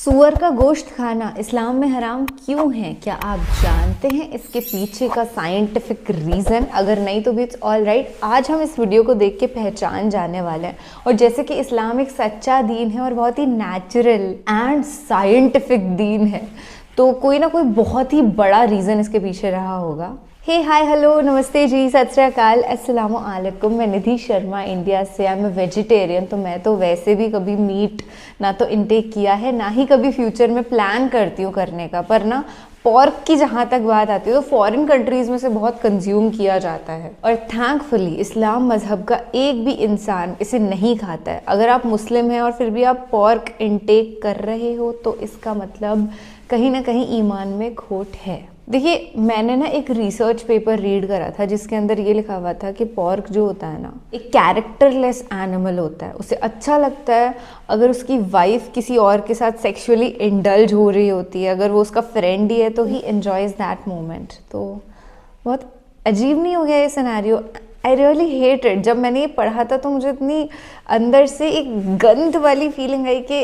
सूअर का गोश्त खाना इस्लाम में हराम क्यों है? क्या आप जानते हैं इसके पीछे का साइंटिफिक रीज़न? अगर नहीं तो भी इट्स ऑल राइट। आज हम इस वीडियो को देख के पहचान जाने वाले हैं। और जैसे कि इस्लाम एक सच्चा दीन है और बहुत ही नेचुरल एंड साइंटिफिक दीन है, तो कोई ना कोई बहुत ही बड़ा रीज़न इसके पीछे रहा होगा। हे हाय हेलो नमस्ते जी, सत श्री अकाल, अस्सलामु अलैकुम। मैं निधि शर्मा इंडिया से। I am a vegetarian. तो मैं तो वैसे भी कभी मीट ना तो इनटेक किया है, ना ही कभी फ्यूचर में प्लान करती हूँ करने का। पर ना पॉर्क की जहाँ तक बात आती है तो फॉरेन कंट्रीज़ में से बहुत कंज्यूम किया जाता है और थैंकफुली इस्लाम मज़हब का एक भी इंसान इसे नहीं खाता है। अगर आप मुस्लिम हैं और फिर भी आप पॉर्क इनटेक कर रहे हो तो इसका मतलब कहीं ना कहीं ईमान में खोट है। देखिए, मैंने ना एक रिसर्च पेपर रीड करा था जिसके अंदर ये लिखा हुआ था कि पॉर्क जो होता है ना, एक कैरेक्टरलेस एनिमल होता है। उसे अच्छा लगता है अगर उसकी वाइफ किसी और के साथ सेक्सुअली इंडल्ज हो रही होती है, अगर वो उसका फ्रेंड ही है तो ही एन्जॉयज़ दैट मोमेंट। तो बहुत अजीब नहीं हो गया ये scenario? I really hate it. जब मैंने ये पढ़ा था तो मुझे इतनी अंदर से एक गंध वाली फीलिंग आई कि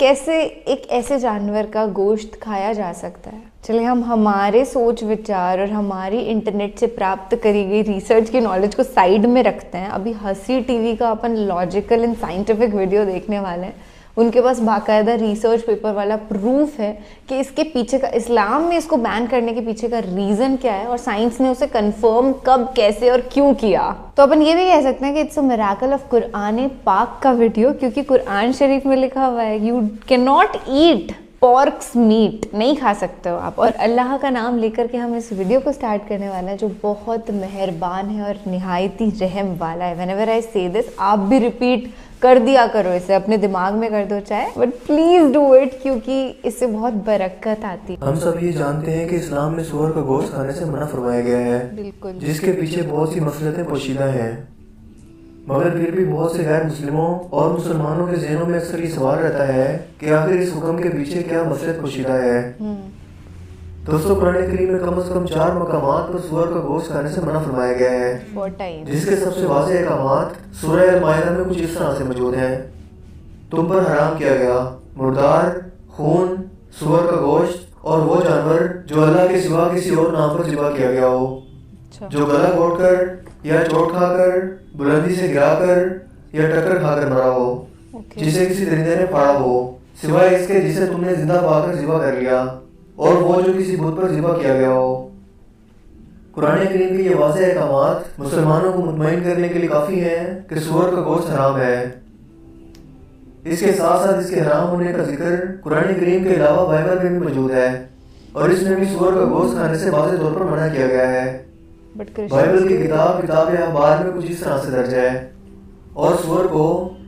कैसे एक ऐसे जानवर का गोश्त खाया जा सकता है। चलिए, हम हमारे सोच विचार और हमारी इंटरनेट से प्राप्त करी गई रिसर्च की नॉलेज को साइड में रखते हैं। अभी हंसी टीवी का अपन लॉजिकल एंड साइंटिफिक वीडियो देखने वाले हैं। उनके पास बाकायदा रिसर्च पेपर वाला प्रूफ है कि इसके पीछे का, इस्लाम में इसको बैन करने के पीछे का रीज़न क्या है और साइंस ने उसे कंफर्म कब, कैसे और क्यों किया। तो अपन ये भी कह सकते हैं कि it's a miracle of Quran पाक का वीडियो, क्योंकि कुरान शरीफ में लिखा हुआ है you can not eat porks meat, नहीं खा सकते हो आप। और अल्लाह का नाम लेकर के हम इस वीडियो को स्टार्ट करने वाले हैं जो बहुत मेहरबान है और निहायती रहम वाला है। व्हेनेवर आई से दिस, आप भी रिपीट कर दिया करो, इसे अपने दिमाग में कर दो चाहे, बट प्लीज डू इट, क्योंकि इससे बहुत बरकत आती है। हम सब ये जानते हैं कि इस्लाम में सूअर का गोश्त खाने से मना फरमाया गया है, बिल्कुल, जिसके पीछे बहुत सी मसलतें पोशीदा हैं। मगर फिर भी बहुत से गैर मुस्लिमों और मुसलमानों के जहनों में अक्सर ये सवाल रहता है कि आखिर इस हुक्म के पीछे क्या मसलत पोशीदा है। दोस्तों, कुरान करीम में कम से कम 4 मकामात पर सूअर का गोश्त खाने से मना फरमाया गया है, जिसके सबसे वाज़ेह अहकामात सूरह अल-माइदा में कुछ इस तरह से मौजूद हैं। तुम पर हराम किया गया मुर्दार, खून, सूअर का गोश्त और वो जानवर जो अल्लाह के सिवा किसी और नाम पर ज़िबा किया गया हो, जो गला घोटकर या चोट खाकर, बुलंदी से गिराकर या टक्कर खाकर मरा हो, जिसे किसी दरिंदे ने फाड़ा हो, सिवाय इसके जिसे तुमने जिंदा पाकर ज़िबा कर लिया, और वो जो किसी बुत पर ज़िबा किया गया हो। कुरान करीम के ये वाज़ेह अहकामात मुसलमानों को मुतमईन करने के लिए काफ़ी हैं कि सूअर का गोश्त हराम है। इसके साथ साथ इसके हराम होने का जिक्र कुरान करीम के अलावा बाइबल में भी मौजूद है, और इसमें भी सूअर का गोश्त खाने से वाज़ेह तौर पर मना किया गया है। बाइबल की किताब अखबार में कुछ इस तरह से दर्ज है, और सूअर को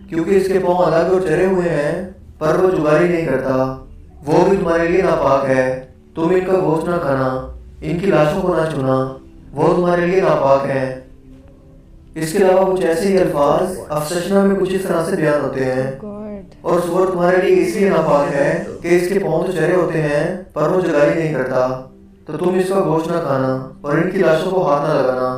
क्योंकि इसके पाँव अलग और चरे हुए हैं पर वो जुगारी नहीं करता, वो भी तुम्हारे लिए नापाक है। तुम इनका गोश्त ना खाना, इनकी लाशों को ना छूना, वो तुम्हारे लिए नापाक है। इसके अलावा कुछ ऐसे ही अल्फाज अफसशना में कुछ इस तरह से बयान होते हैं, और सूअर तुम्हारे लिए इसलिए नापाक है कि इसके पाँव तो चरे होते हैं पर वो जुगारी नहीं करता, तो तुम इसका गोश्त ना खाना और इनकी लाशों को हाथ ना लगाना।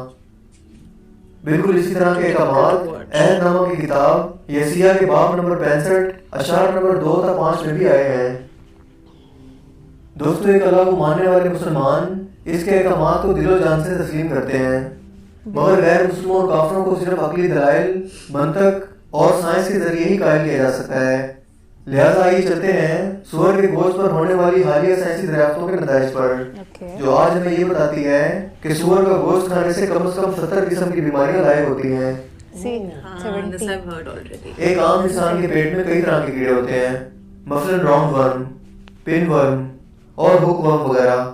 बिल्कुल इसी तरह के अहकामात अहदनामा की किताब यसिया के बाब नंबर 65 अशार नंबर 2 तक 5 में भी आए हैं। दोस्तों, एक अल्लाह को मानने वाले मुसलमान इसके अहकामात को दिलो जान से तस्लीम करते हैं, मगर गैर मुस्लिमों और काफिरों को सिर्फ अकली दलाइल, मंतक और साइंस के जरिए ही कायल किया जा सकता है। लिहाजा ये चलते हैं सूअर के गोश्त पर होने वाली हालिया साइंसी दरियाफ्तों के नताइज पर, जो आज हमें ये बताती है कि सूअर का गोश्त खाने से कम 70 किस्म की बीमारियां लायक होती हैं। एक आम इंसान के पेट में कई तरह के कीड़े होते हैं, मसलन राउंड वर्म, पिन वर्म और हुक वर्म वगैरह।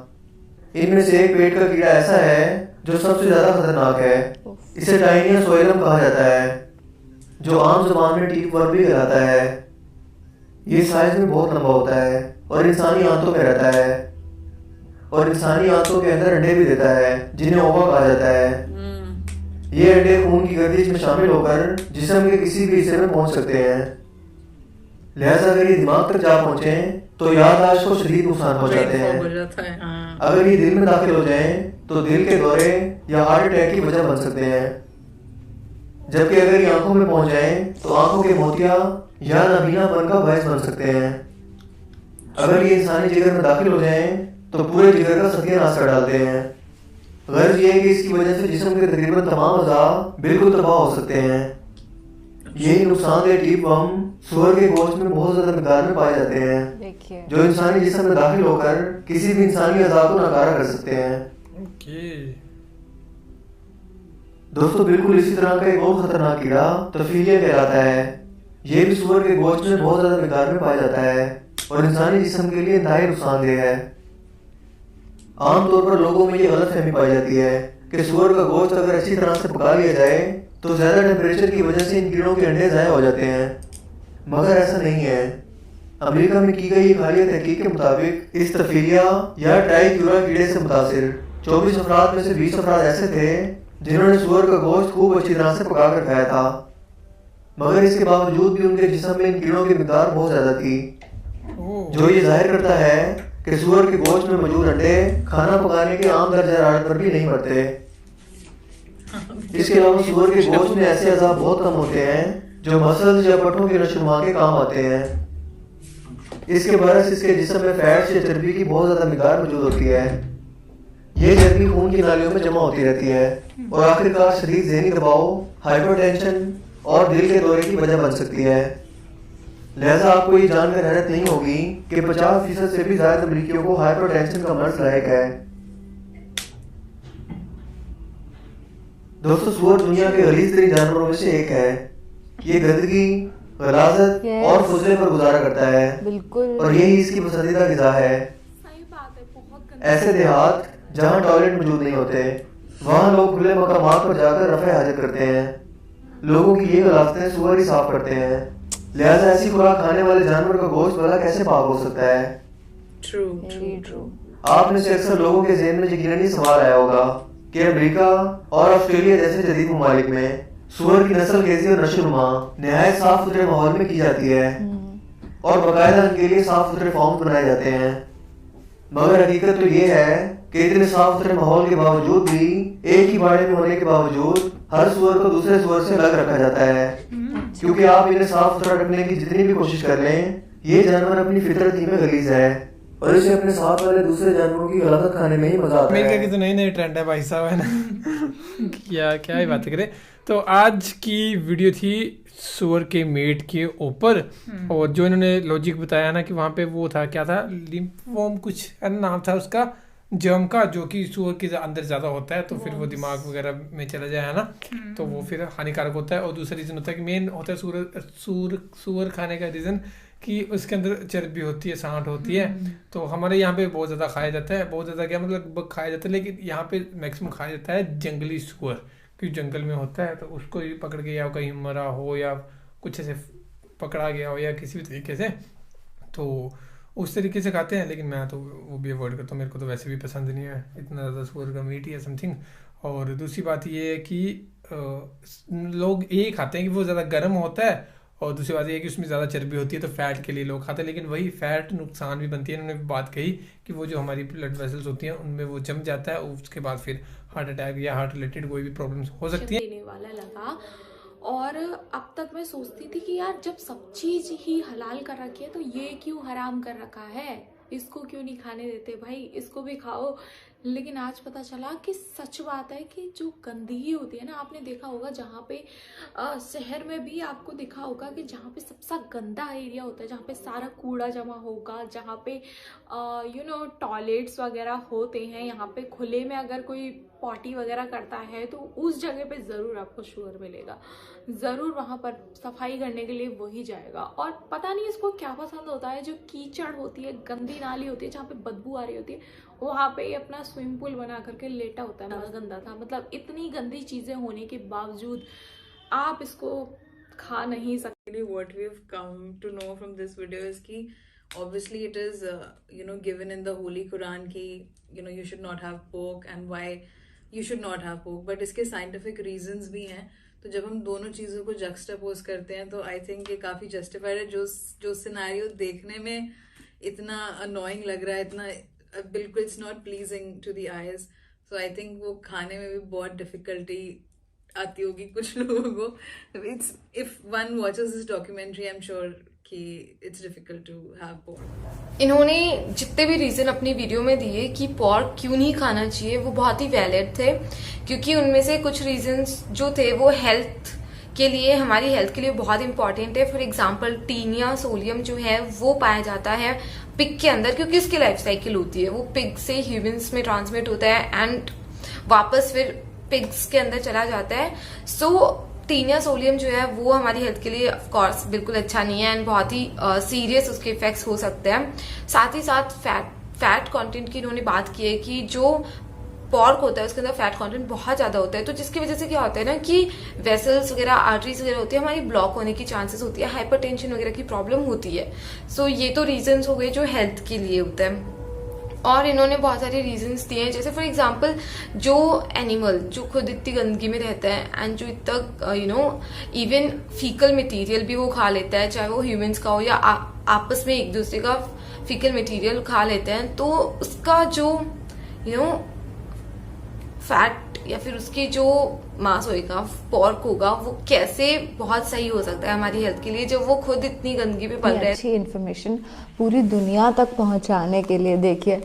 इनमें से एक पेट का कीड़ा ऐसा है जो सबसे ज्यादा खतरनाक है। इसे टाइनिया सोइलम कहा जाता है, जो आम जुबान में टीप वर्म भी कहलाता है। ये साइज में बहुत लंबा होता है और इंसानी आंतों में रहता है, और इंसानी आंतों के अंदर अंडे भी देता है जिन्हें ओवा कहा जाता है। ये अंडे खून की गर्दिश में शामिल होकर जिस्म के किसी भी हिस्से में पहुंच सकते हैं। लिहाजा अगर ये दिमाग तक जा पहुंचे तो याददाश्त को शदीद नुकसान पहुंचाते हैं। अगर ये दिल में दाखिल हो जाए तो दिल के दौरे या हार्ट अटैक की वजह बन सकते हैं, जबकि अगर ये आंखों में पहुंच जाए तो आंखों के मोतिया या नाबीनापन का बायस बन सकते हैं। अगर ये इंसानी जिगर में दाखिल हो जाएं तो पूरे जिगर का सत्यानाश कर डालते हैं। गर्ज ये है कि इसकी वजह से जिस्म के तकरीबन तमाम अज़ा बिल्कुल तबाह हो सकते हैं। यही नुकसानदेह टीप बम सूअर के गोश्त में बहुत ज्यादा मिकदार में पाए जाते हैं, जो इंसानी जिस्म में दाखिल होकर किसी भी इंसानी अज़ा को नाकारा कर सकते हैं। दोस्तों बिल्कुल इसी तरह का एक और खतरनाक कीड़ा तफीलिया कहलाता है। ये भी सूअर के गोश्त में बहुत ज्यादा मिकदार में पाया जाता है और इंसानी जिस्म के लिए इंतहाई नुकसानदेह है। आमतौर पर लोगों में ये गलतफहमी पाई जाती है कि सूअर का गोश्त अगर अच्छी तरह से पका लिया जाए तो ज्यादा टेम्परेचर की वजह से इन कीड़ों के अंडे ज़ाया हो जाते हैं, मगर ऐसा नहीं है। अमेरिका में की गई एक हालिया तहकीक के मुताबिक इस तफीलिया या ट्राइक्यूरा कीड़े से मुतासिर 24 अफराद में से 20 अफराद ऐसे थे जिन्होंने सूअर का गोश्त खूब अच्छी तरह से पका कर खाया था, मगर इसके बावजूद भी उनके जिस्म में इन कीड़ों की मिकदार बहुत ज़्यादा थी, जो ये जाहिर करता है कि सूअर के गोश्त में मौजूद अंडे खाना पकाने के आम दर्जा हरारत पर भी नहीं पड़ते। इसके अलावा सूअर के गोश्त में ऐसे अज़ा बहुत कम होते हैं जो मसल्स या पट्टों की नशोनुमा के काम आते हैं। इसके बरस इसके जिस्म में फैट्स या चर्बी की बहुत ज़्यादा मिकदार मौजूद होती है। ये चर्बी खून की नालियों में जमा होती रहती है और आखिरकार शदीद ज़हनी दबाव, हाइपरटेंशन और दिल के दौरे की वजह बन सकती है। लिहाजा आपको ये जानकर हैरत नहीं होगी कि 50% से भी ज़्यादा अमरीकियों को हाइपरटेंशन का मर्ज लायक है। दोस्तों सूअर दुनिया के गलीज़ तरीन जानवरों में से एक है। ये गंदगी, गलाजत और फुजले पर गुजारा करता है, बिल्कुल, और यही इसकी पसंदीदा ग़िज़ा है। सही बात है, बहुत ऐसे देहात जहाँ टॉयलेट मौजूद नहीं होते वहाँ लोग खुले मकामात पर जाकर रफ़े हाजत करते हैं। लोगों की ये गलाजतें सूअर ही साफ करते हैं। लिहाजा ऐसी खुराक खाने वाले जानवर का गोश्त भला कैसे पाक हो सकता है? ट्रू। आप में से अक्सर लोगों के ज़हन में यकीनन ये सवाल आया होगा कि अमेरिका और ऑस्ट्रेलिया जैसे जदीद ममालिक में सूअर की नस्लखेज़ी और नशोनुमा नहायत साफ सुथरे माहौल में की जाती है और बाकायदा इनके लिए साफ सुथरे फॉर्म बनाए जाते हैं, मगर हकीकत तो ये है कि इतने साफ सुथरे माहौल के बावजूद भी एक ही बाड़े में होने के बावजूद हर सूअर को दूसरे सूअर से अलग रखा जाता है, क्योंकि आप इन्हें साफ सुथरा रखने की जितनी भी कोशिश कर लें ये जानवर अपनी फितरत ही में गलीज है और इसे अपने साथ वाले दूसरे जानवरों की गलाजत खाने में ही मजा आता है। अमेरिका की तो नई ट्रेंड है भाई साहब, है ना। क्या ही बात करें। तो आज की वीडियो थी सूअर के मीट के ऊपर, और जो इन्होंने लॉजिक बताया ना कि वहाँ पे वो था, क्या था, लिम्फोम कुछ नाम था उसका, जर्म का, जो कि सूअर के अंदर ज़्यादा होता है तो फिर वो दिमाग वगैरह में चला जाए, है ना, तो वो फिर हानिकारक होता है। और दूसरा रीज़न होता है कि मेन होता है सूअर खाने का रीज़न कि उसके अंदर चर्बी होती है, सांठ होती है। तो हमारे यहाँ पे बहुत ज़्यादा खाया जाता है, बहुत ज़्यादा क्या मतलब खाया जाता है, लेकिन यहाँ पे मैक्सिमम खाया जाता है जंगली सूअर, क्योंकि जंगल में होता है तो उसको ही पकड़ के या कहीं मरा हो या कुछ ऐसे पकड़ा गया हो या किसी भी तरीके से, तो उस तरीके से खाते हैं। लेकिन मैं तो वो भी अवॉइड करता हूँ, मेरे को तो वैसे भी पसंद नहीं है इतना ज़्यादा सूअर का मीट या समथिंग। और दूसरी बात ये है कि लोग ये खाते हैं कि वो ज़्यादा गर्म होता है, और दूसरी बात ये है कि उसमें ज़्यादा चर्बी होती है तो फैट के लिए लोग खाते हैं, लेकिन वही फैट नुकसान भी बनती है। उन्होंने बात कही कि वो जो हमारी ब्लड वेसल्स होती हैं उनमें वो जम जाता है, उसके बाद फिर हार्ट अटैक या हार्ट रिलेटेड कोई भी प्रॉब्लम्स हो सकती है। वाला लगा। और अब तक मैं सोचती थी कि यार जब सब चीज ही हलाल कर रखी है तो ये क्यों हराम कर रखा है, इसको क्यों नहीं खाने देते भाई, इसको भी खाओ। लेकिन आज पता चला कि सच बात है कि जो गंदगी होती है ना, आपने देखा होगा जहाँ पे शहर में भी आपको देखा होगा कि जहाँ पे सबसे गंदा एरिया होता है, जहाँ पे सारा कूड़ा जमा होगा, जहाँ पे टॉयलेट्स वगैरह होते हैं, यहाँ पे खुले में अगर कोई पॉटी वगैरह करता है तो उस जगह पे ज़रूर आपको सूअर मिलेगा, ज़रूर वहाँ पर सफाई करने के लिए वही जाएगा। और पता नहीं इसको क्या पसंद होता है, जो कीचड़ होती है, गंदी नाली होती है, जहाँ पे बदबू आ रही होती है, वहाँ पे ही अपना स्विमिंग पूल बना करके लेटा होता है। बहुत गंदा था, मतलब इतनी गंदी चीज़ें होने के बावजूद आप इसको खा नहीं सकते। What we've come to know from this video is कि obviously it is given in the Holy Quran कि you should not have pork and why you should not have pork, but इसके scientific reasons भी हैं। तो जब हम दोनों चीज़ों को juxtapose करते हैं तो I think ये काफ़ी justified है। जो सिनेरियो देखने में इतना annoying लग रहा है, इतना बिल्कुल it's not pleasing to the eyes, so I think वो खाने में भी बहुत difficulty आती होगी कुछ लोगों को। It's if one watches this documentary, I'm sure कि it's difficult to have pork. इन्होंने जितने भी रीजन अपनी वीडियो में दिए कि पॉर्क क्यों नहीं खाना चाहिए वो बहुत ही वैलिड थे, क्योंकि उनमें से कुछ रीजंस जो थे वो हेल्थ के लिए, हमारी हेल्थ के लिए बहुत इंपॉर्टेंट है। फॉर एग्जाम्पल टीनिया सोलियम जो है वो पाया जाता है पिग के अंदर, क्योंकि उसकी लाइफ साइकिल होती है, वो पिग से ह्यूमंस में ट्रांसमिट होता है एंड वापस फिर पिग्स के अंदर चला जाता है। सो टीनिया सोलियम जो है वो हमारी हेल्थ के लिए ऑफ कोर्स बिल्कुल अच्छा नहीं है एंड बहुत ही सीरियस उसके इफेक्ट्स हो सकते हैं। साथ ही साथ फैट कंटेंट की इन्होंने बात की है कि जो पॉर्क होता है उसके अंदर फैट कंटेंट बहुत ज्यादा होता है, तो जिसकी वजह से क्या होता है ना कि वेसल्स वगैरह, आर्टरीज वगैरह होती है हमारी ब्लॉक होने की चांसेस होती है, हाइपरटेंशन वगैरह की प्रॉब्लम होती है। सो ये तो रीजंस हो गए जो हेल्थ के लिए होता है। और इन्होंने बहुत सारे रीजंस दिए हैं, जैसे फॉर एग्जांपल जो एनिमल जो खुद इतनी गंदगी में रहता है एंड जो इतना इवन फीकल मटेरियल भी वो खा लेता है, चाहे वो ह्यूमंस का हो या आपस में एक दूसरे का फीकल मटेरियल खा लेते हैं, तो उसका जो फैट या फिर उसकी जो मांस होएगा, पॉर्क होगा, वो कैसे बहुत सही हो सकता है हमारी हेल्थ के लिए जब वो खुद इतनी गंदगी पे पल रहे हैं। अच्छी इन्फॉर्मेशन पूरी दुनिया तक पहुंचाने के लिए, देखिए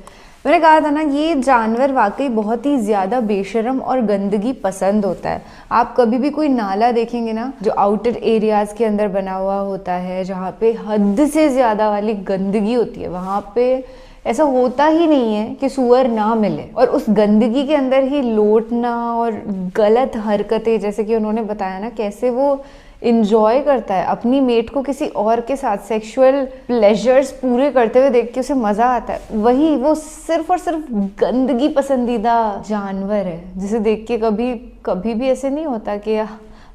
मैंने कहा था ना ये जानवर वाकई बहुत ही ज़्यादा बेशरम और गंदगी पसंद होता है। आप कभी भी कोई नाला देखेंगे ना जो आउटर एरियाज़ के अंदर बना हुआ होता है, जहाँ पे हद से ज़्यादा वाली गंदगी होती है, वहाँ पे ऐसा होता ही नहीं है कि सूअर ना मिले, और उस गंदगी के अंदर ही लौटना और गलत हरकतें, जैसे कि उन्होंने बताया ना कैसे वो इंजॉय करता है अपनी मेट को किसी और के साथ सेक्सुअल प्लेजर्स पूरे करते हुए देख के उसे मजा आता है, वही वो सिर्फ और सिर्फ गंदगी पसंदीदा जानवर है, जिसे देख के कभी भी ऐसे नहीं होता कि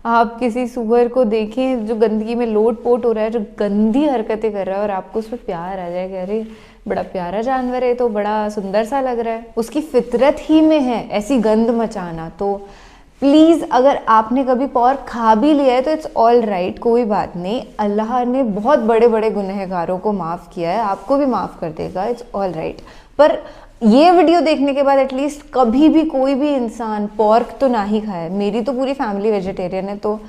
आप किसी सूअर को देखें जो गंदगी में लोट पोट हो रहा है, जो गंदी हरकतें कर रहा है, और आपको उस पर प्यार आ जाए कि अरे बड़ा प्यारा जानवर है, तो बड़ा सुंदर सा लग रहा है। उसकी फितरत ही में है ऐसी गंद मचाना। तो प्लीज़ अगर आपने कभी पॉर्क खा भी लिया है तो इट्स ऑल राइट, कोई बात नहीं, अल्लाह ने बहुत बड़े बड़े गुनहगारों को माफ़ किया है, आपको भी माफ़ कर देगा, इट्स ऑल राइट। पर ये वीडियो देखने के बाद एटलीस्ट कभी भी कोई भी इंसान पॉर्क तो ना ही खाए। मेरी तो पूरी फैमिली वेजिटेरियन है, तो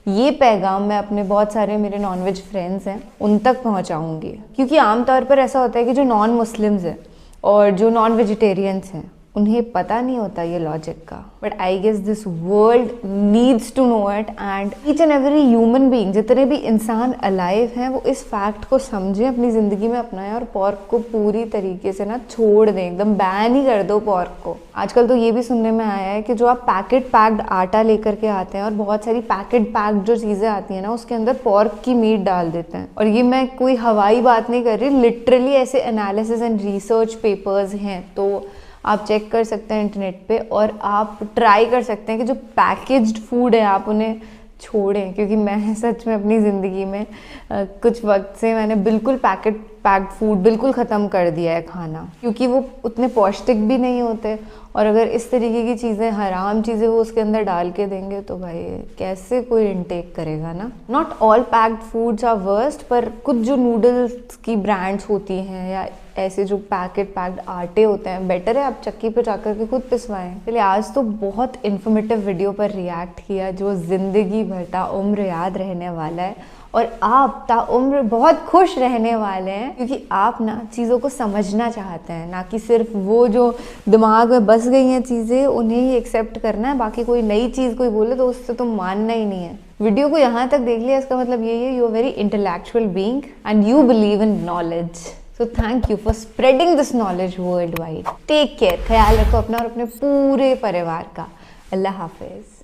ये पैगाम मैं अपने बहुत सारे मेरे नॉनवेज फ्रेंड्स हैं उन तक पहुंचाऊंगी, क्योंकि आमतौर पर ऐसा होता है कि जो नॉन मुस्लिम्स हैं और जो नॉन वेजिटेरियंस हैं उन्हें पता नहीं होता ये लॉजिक का, but I guess this world needs to know it, and each and every human being, जितने भी इंसान अलाइव हैं वो इस फैक्ट को समझें, अपनी ज़िंदगी में अपनाएं और पॉर्क को पूरी तरीके से ना छोड़ दें, एकदम बैन ही कर दो पॉर्क को। आजकल तो ये भी सुनने में आया है कि जो आप पैकेट पैक्ड आटा लेकर के आते हैं और बहुत सारी पैकेट पैक्ड जो चीज़ें आती हैं ना उसके अंदर पॉर्क की मीट डाल देते हैं, और ये मैं कोई हवाई बात नहीं कर रही, लिटरली ऐसे एनालिसिस एंड रिसर्च पेपर्स हैं, तो आप चेक कर सकते हैं इंटरनेट पे, और आप ट्राई कर सकते हैं कि जो पैकेज्ड फूड है आप उन्हें छोड़ें, क्योंकि मैं सच में अपनी ज़िंदगी में कुछ वक्त से मैंने बिल्कुल पैक्ड फूड बिल्कुल ख़त्म कर दिया है खाना, क्योंकि वो उतने पौष्टिक भी नहीं होते, और अगर इस तरीके की चीज़ें, हराम चीज़ें वो उसके अंदर डाल के देंगे तो भाई कैसे कोई इनटेक करेगा ना। Not all packed foods are worst, पर कुछ जो नूडल्स की ब्रांड्स होती हैं या ऐसे जो पैक्ड आटे होते हैं, बेटर है आप चक्की पे जाकर के खुद पिसवाएं। चलिए, आज तो बहुत इन्फॉर्मेटिव वीडियो पर रिएक्ट किया जो ज़िंदगी भर ताउम्र याद रहने वाला है, और आप ताउम्र बहुत खुश रहने वाले हैं, क्योंकि आप ना चीज़ों को समझना चाहते हैं, ना कि सिर्फ वो जो दिमाग में बस गई हैं चीज़ें उन्हें ही एक्सेप्ट करना है, बाकी कोई नई चीज़ कोई बोले तो उससे तो मानना ही नहीं है। वीडियो को यहाँ तक देख लिया, इसका मतलब यही है you are very intellectual being and you believe in knowledge. So thank you for spreading this knowledge worldwide. Take care. ख्याल रखो अपना और अपने पूरे परिवार का। अल्लाह हाफिज।